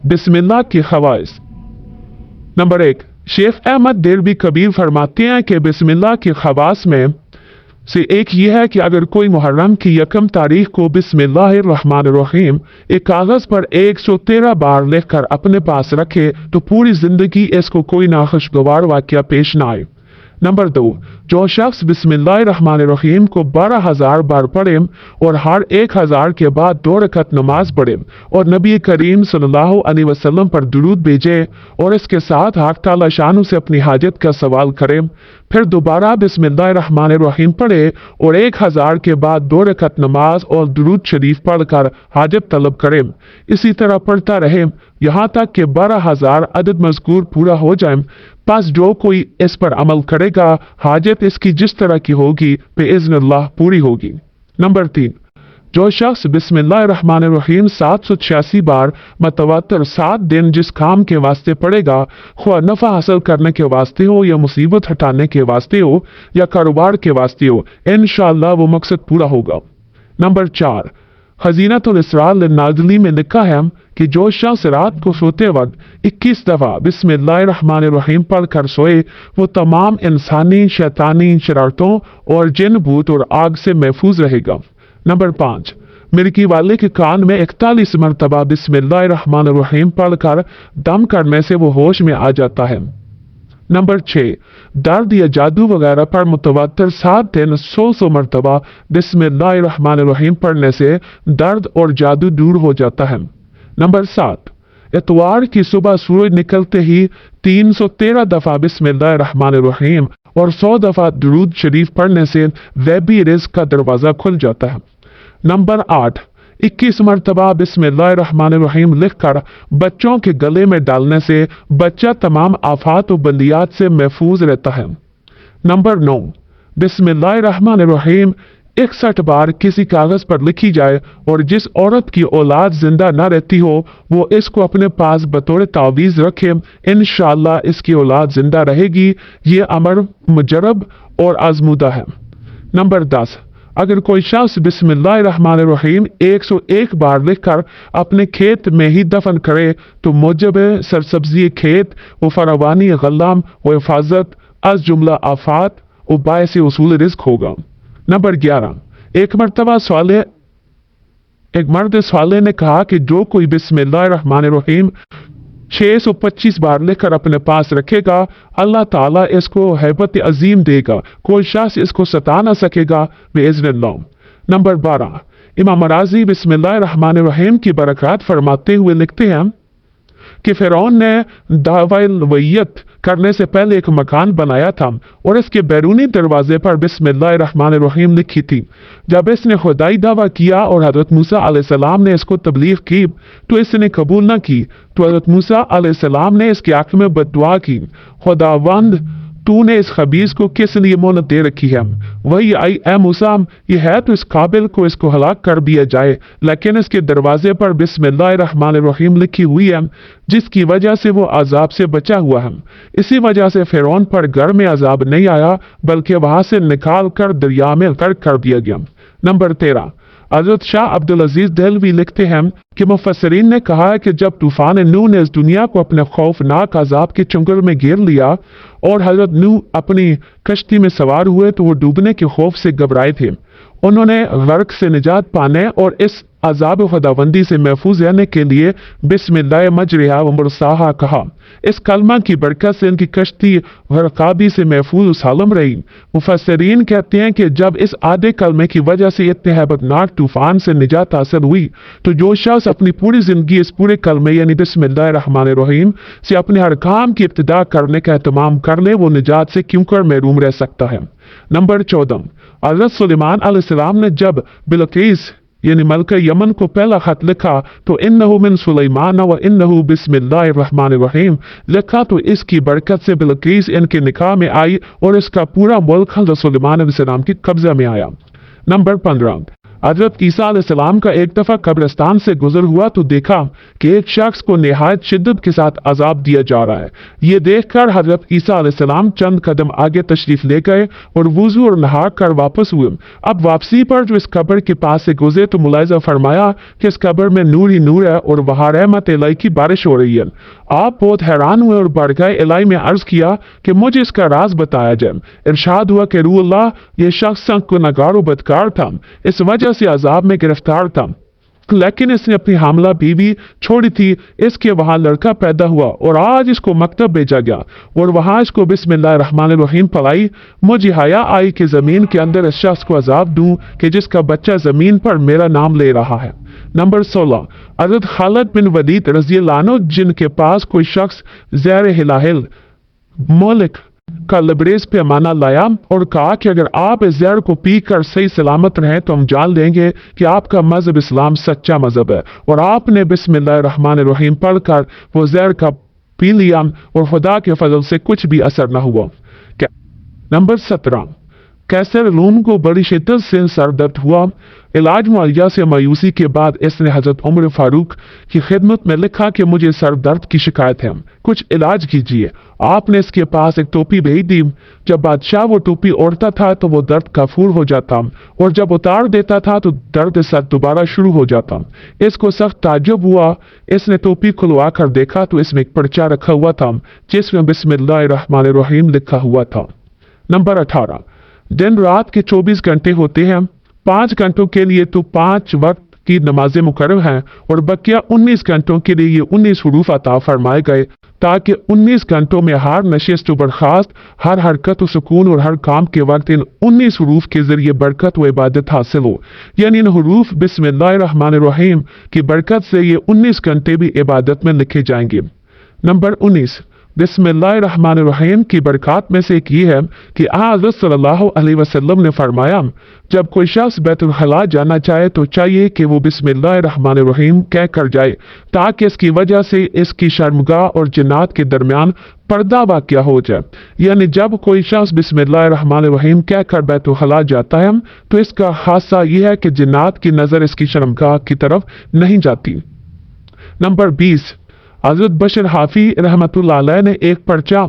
बिस्मिल्लाह के खवाइस। नंबर 1, शेख अहमद देरबी कबीर फरमाते हैं कि बिस्मिल्लाह के खवास में से एक ये है कि अगर कोई मुहर्रम की यकम तारीख को बिस्मिल्लाहिर्रहमानिर्रहीम एक कागज पर 113 बार लिखकर अपने पास रखे तो पूरी जिंदगी इसको कोई नाखुशगवार वाकया पेश न आए। नंबर 2, जो शख्स बिस्मिल्लाहिर्रहमानिर्रहीम को 12,000 बार पढ़े और हर 1,000 के बाद 2 रकत नमाज पढ़े और नबी करीम सल्लल्लाहु अलैहि वसल्लम पर दुरूद भेजे और इसके साथ हक ताला शानु से अपनी हाजत का सवाल करे, फिर दोबारा बिस्मिल्लाहिर्रहमानिर्रहीम पढ़े और 1,000 के बाद 2 रकत नमाज और दुरूद शरीफ पढ़कर हाजत तलब करे, इसी तरह पढ़ता रहे यहाँ तक कि 12,000 अदद मज़कूर पूरा हो जाए। बस जो कोई इस पर अमल करेगा हाजत इसकी जिस तरह की होगी बिइज़्निल्लाह पूरी होगी। नंबर 3, जो शख्स बिस्मिल्लाहिर्रहमानिर्रहीम 786 बार मतवातर 7 दिन जिस काम के वास्ते पड़ेगा, ख्वाह नफ़ा हासिल करने के वास्ते हो या मुसीबत हटाने के वास्ते हो या कारोबार के वास्ते हो, इंशाअल्लाह वो मकसद पूरा होगा। नंबर 4, खज़ीनतुल इसरार लिन्नाज़िली में लिखा है कि जो शख्स रात को सोते वक्त 21 दफ़ा बिस्मिल्लाहिर्रहमानिर्रहीम पढ़ कर सोए वो तमाम इंसानी शैतानी शरारतों और जिन भूत और आग से महफूज रहेगा। नंबर 5, मिर्गी वाले के कान में 41 मरतबा बिस्मिल्लाहिर्रहमानिर्रहीम पढ़कर दम करने से वो होश में आ जाता है। नंबर 6, दर्द या जादू वगैरह पर मुतवातर 7 दिन 100 मरतबा बिस्मिल्लाहिर्रहमानिर्रहीम पढ़ने से दर्द और जादू दूर हो जाता है। नंबर 7, इतवार की सुबह सूरज निकलते ही 313 दफा बिस्मिल्लाहिर्रहमानिर्रहीम और 100 दफा दुरूद शरीफ पढ़ने से गैबी रिज़्क का दरवाजा खुल जाता है। नंबर 8, 21 मरतबा बिस्मिल्लाहिर्रहमानिर्रहीम लिखकर बच्चों के गले में डालने से बच्चा तमाम आफात और बलियात से महफूज रहता है। नंबर 9, बिस्मिल्लाहिर्रहमानिर्रहीम 61 बार किसी कागज पर लिखी जाए और जिस औरत की औलाद जिंदा न रहती हो वो इसको अपने पास बतौर तावीज रखे, इंशाअल्लाह इसकी औलाद जिंदा रहेगी। ये अमर मुजरब और आजमूदा है। नंबर 10, अगर कोई शख्स बिस्मिल्लाहिर्रहमानिर्रहीम 101 बार लिखकर अपने खेत में ही दफन करे तो मुजब सरसब्जी खेत व फरावानी गल्लाम व हिफाजत अज जुमला आफात व बायस उसूल रिज़्क होगा। नंबर 11, एक मर्द साले ने कहा कि जो कोई बिस्मिल्लाहिर्रहमानिर्रहीम 625 बार लेकर अपने पास रखेगा अल्लाह ताला इसको हैबत अजीम देगा, कोई शख्स इसको सता ना सकेगा बिइज़्निल्लाह। नंबर 12, इमाम राज़ी बिस्मिल्लाहिर्रहमानिर्रहीम की बरकत फरमाते हुए लिखते हैं कि फ़िरौन ने दावल वैयत करने से पहले एक मकान बनाया था और इसके बैरूनी दरवाजे पर बिस्मिल्लाहिर्रहमानिर्रहीम लिखी थी। जब इसने खुदाई दावा किया और हज़रत मूसा अलैहिस्सलाम ने इसको तबलीग की तो इसने कबूल न की, तो हज़रत मूसा अलैहिस्सलाम ने इसके हक़ में बद्दुआ की, खुदावंद तूने इस खबीज को किस लिए मोहलत दे रखी है? वही आई ए मूसा, ये है तो इस काबिल को इसको हलाक कर दिया जाए, लेकिन इसके दरवाजे पर बिस्मिल्लाहिर्रहमानिर्रहीम लिखी हुई है जिसकी वजह से वो अजाब से बचा हुआ है। इसी वजह से फ़िरौन पर घर में अजाब नहीं आया बल्कि वहां से निकाल कर दरिया में गर्क कर दिया गया। नंबर 13, हज़रत शाह अब्दुल अजीज देहलवी लिखते हैं कि मुफस्सिरीन ने कहा है कि जब तूफान नूह ने इस दुनिया को अपने खौफनाक अजाब के चंगुल में घेर लिया और हज़रत नूह अपनी कश्ती में सवार हुए तो वो डूबने के खौफ से घबराए थे। उन्होंने गर्क से निजात पाने और इस अजाब खुदाबंदी से महफूज रहने के लिए बिस्मिल्लाह मजरिहा व मुरसाहा कहा। इस कलमा की बरकत से इनकी कश्ती गरकाबी से महफूज सालम रही। मुफस्सिरीन कहते हैं कि जब इस आधे कलमे की वजह से इतने हैबतनाक तूफान से निजात हासिल हुई तो जो शख्स अपनी पूरी जिंदगी इस पूरे कलमे यानी बिस्मिल्लाहिर्रहमानिर्रहीम से अपने हर काम की इब्तिदा करने का एहतमाम कर ले वो निजात से क्यों कर महरूम रह सकता है। नंबर 14, हज़रत सुलेमान अलैहिस्सलाम ने जब बिलकीस यानी मलका यमन को पहला खत लिखा तो इन्नहु मिन सुलेमान व इन्नहु बिस्मिल्लाहिर्रहमानिर्रहीम लिखा तो इसकी बरकत से बिलकीस इनके निकाह में आई और इसका पूरा मुल्क हज़रत सुलेमान अलैहिस्सलाम की कब्जा में आया। नंबर 15, हजरत ईसा अलैहिस्सलाम का एक दफा कब्रिस्तान से गुजर हुआ तो देखा कि एक शख्स को निहायत शिद्दत के साथ अजाब दिया जा रहा है। ये देखकर हजरत ईसा अलैहिस्सलाम चंद कदम आगे तशरीफ ले गए और वुजू और नहा कर वापस हुए। अब वापसी पर जो इस कब्र के पास से गुजरे तो मुलाहिजा फरमाया कि इस कब्र में नूर ही नूर है और वहां रहमत इलाही की बारिश हो रही है। आप बहुत हैरान हुए और बरगाह इलाही में अर्ज किया कि मुझे इसका राज बताया जाए। इरशाद हुआ कि रूह अल्लाह, ये शख्स गुनहगार और बदकार था, इस वजह से अजाब में गिरफ्तार था, लेकिन इसने अपनी हामला बीवी छोड़ी थी। इसके वहां लड़का पैदा हुआ और आज इसको मकतब भेजा गया और वहां इसको बिस्मिल्लाहिर्रहमानिर्रहीम पढ़ाई। मुझे हया आई कि जमीन के अंदर इस शख्स को अजाब दूं कि जिसका बच्चा जमीन पर मेरा नाम ले रहा है। नंबर 16, हज़रत खालिद बिन वलीद रज़ियल्लाहु अन्हु जिनके पास कोई शख्स ज़हर हिलाहिल मलिक का लबरेज पैमाना लाया और कहा कि अगर आप इस जहर को पी कर सही सलामत रहें तो हम जान लेंगे कि आपका मजहब इस्लाम सच्चा मजहब है, और आपने बिस्मिल्लाहिर्रहमानिर्रहीम पढ़कर वो जहर का पी लिया और खुदा के फजल से कुछ भी असर न हुआ। नंबर 17, कैसर लूम को बड़ी शिद्दत से सर दर्द हुआ। इलाज मुआवजा से मायूसी के बाद इसने हजरत उमर फारूक की खिदमत में लिखा कि मुझे सर दर्द की शिकायत है, कुछ इलाज कीजिए। आपने इसके पास एक टोपी भेज दी। जब बादशाह वो टोपी ओढ़ता था तो वो दर्द काफूर हो जाता और जब उतार देता था तो दर्द सर दोबारा शुरू हो जाता। इसको सख्त ताज्जुब हुआ। इसने टोपी खुलवा कर देखा तो इसमें एक पर्चा रखा हुआ था जिसमें बिस्मिल्लाहिर्रहमानिर्रहीम लिखा हुआ था। नंबर 18, दिन रात के 24 घंटे होते हैं। 5 घंटों के लिए तो 5 वक्त की नमाजें मुकर्रर हैं और बकिया 19 घंटों के लिए ये 19 हुरूफ अता फरमाए गए ताकि 19 घंटों में हर नशिस्त व बर्खास्त, हर हरकत व सुकून और हर काम के वक्त इन 19 हुरूफ के जरिए बरकत व इबादत हासिल हो। यानी इन हुरूफ बिस्मिल्लाहिर्रहमानिर्रहीम की बरकत से ये 19 घंटे भी इबादत में लिखे जाएंगे। नंबर 19, बिस्मिल्लाहिर्रहमानिर्रहीम की बरकत में से एक ये है कि हज़रत सल्लल्लाहु अलैहि वसल्लम ने फरमाया, जब कोई शख्स बैतुल खला जाना चाहे तो चाहिए कि वो बिस्मिल्लाहिर्रहमानिर्रहीम कह कर जाए ताकि इसकी वजह से इसकी शर्मगाह और जिन्नात के दरमियान पर्दा वाक़या हो जाए। यानी जब कोई शख्स बिस्मिल्लाहिर्रहमानिर्रहीम कह कर बैतुल खला जाता है तो इसका खासा यह है कि जिन्नात की नज़र इसकी शर्मगाह की तरफ नहीं जाती। नंबर 20, हज़रत बशर हाफी रहमतुल्लाह अलैह ने एक पर्चा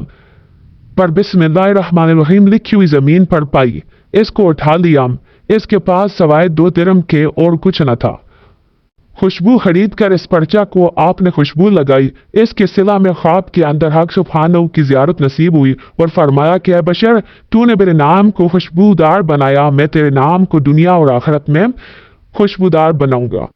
पर बिस्मिल्लाहिर्रहमानिर्रहीम लिखी हुई जमीन पर पाई। इसको उठा लिया। इसके पास सवाए 2 दिरहम के और कुछ न था। खुशबू खरीद कर इस पर्चा को आपने खुशबू लगाई। इसके सिला में ख्वाब के अंदर हक सुब्हानहू की ज़ियारत नसीब हुई और फरमाया कि ऐ बशर, तूने मेरे नाम को खुशबूदार बनाया, मैं तेरे नाम को दुनिया और आखिरत में खुशबूदार बनाऊंगा।